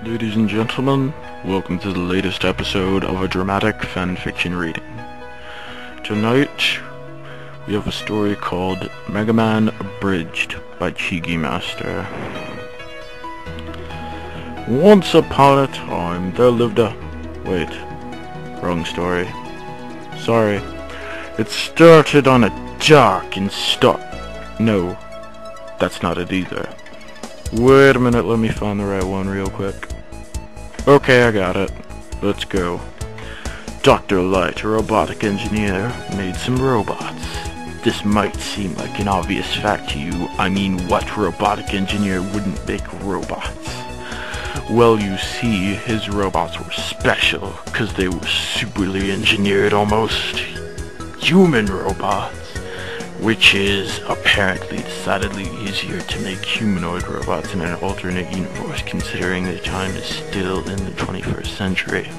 Ladies and gentlemen, welcome to the latest episode of a dramatic fanfiction reading. Tonight, we have a story called Mega Man Abridged by Chigi Master. Once upon a time, there lived a... Wait, wrong story. Sorry. It started on a dark and No, that's not it either. Wait a minute, let me find the right one real quick. Okay, I got it. Let's go. Dr. Light, a robotic engineer, made some robots. This might seem like an obvious fact to you. I mean, what robotic engineer wouldn't make robots? Well, you see, his robots were special, because they were superly engineered, almost human robots. Which is apparently decidedly easier to make humanoid robots in an alternate universe, considering the time is still in the 21st century.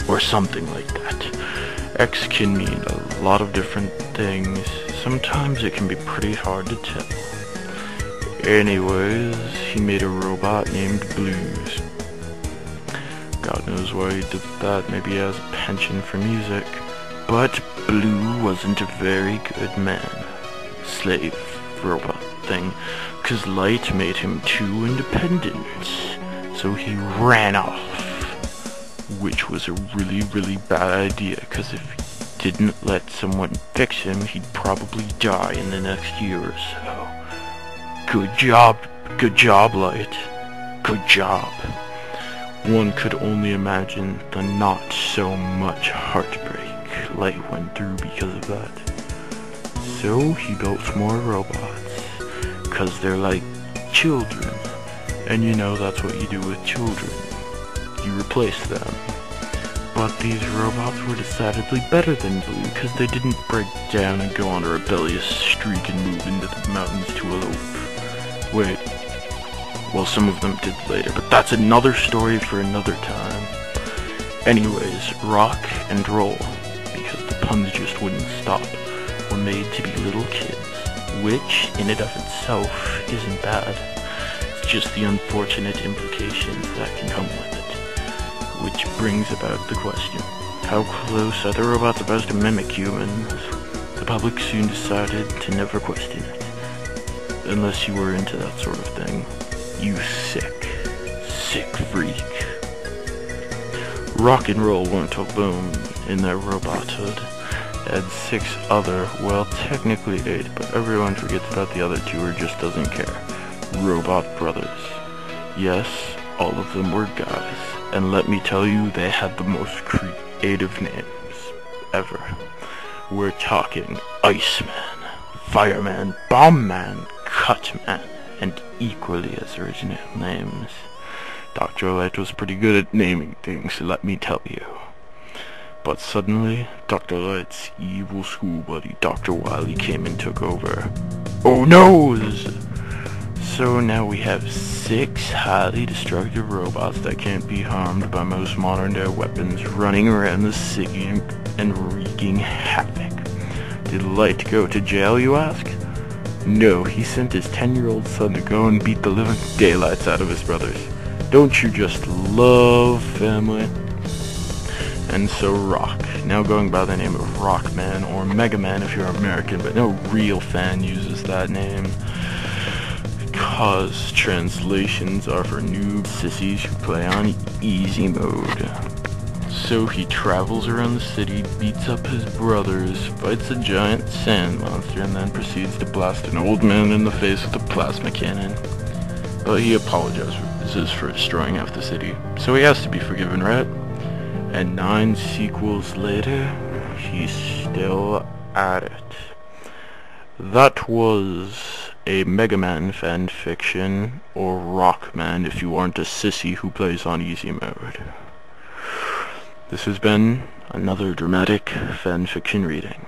Or something like that. X can mean a lot of different things. Sometimes it can be pretty hard to tell. Anyways, he made a robot named Blues. God knows why he did that. Maybe he has a penchant for music. But Blue wasn't a very good man. Slave robot thing. 'Cause Light made him too independent. So he ran off. Which was a really bad idea, 'cause if he didn't let someone fix him, he'd probably die in the next year or so. Good job, Light. Good job. One could only imagine the not so much heartbreak Light went through because of that. So he built some more robots, 'cause they're like children, and you know that's what you do with children. You replace them. But these robots were decidedly better than Blue, 'cause they didn't break down and go on a rebellious streak and move into the mountains to elope. Wait, well, some of them did later, but that's another story for another time. Anyways, rock and roll, because the puns just wouldn't stop, were made to be little kids, which, in and of itself, isn't bad. It's just the unfortunate implications that can come with it. Which brings about the question, how close are the robots supposed to mimic humans? The public soon decided to never question it. Unless you were into that sort of thing. You sick freak. Rock and roll weren't alone in their robothood. They had 6 other, well, technically 8, but everyone forgets about the other 2 or just doesn't care. Robot brothers. Yes, all of them were guys, and let me tell you, they had the most creative names ever. We're talking Iceman, Fireman, Bombman, Cutman, and equally as original names. Dr. Light was pretty good at naming things, let me tell you. But suddenly, Dr. Light's evil school buddy, Dr. Wily, came and took over. Oh no! So now we have 6 highly destructive robots that can't be harmed by most modern-day weapons running around the city and wreaking havoc. Did Light go to jail, you ask? No, he sent his 10-year-old son to go and beat the living daylights out of his brothers. Don't you just love family? And so Rock, now going by the name of Rockman, or Mega Man if you're American, but no real fan uses that name, because translations are for noob sissies who play on easy mode. So he travels around the city, beats up his brothers, fights a giant sand monster, and then proceeds to blast an old man in the face with a plasma cannon. But he apologizes for destroying half the city, so he has to be forgiven, right? And 9 sequels later, he's still at it. That was a Mega Man fanfiction, or Rockman if you aren't a sissy who plays on easy mode. This has been another dramatic fanfiction reading.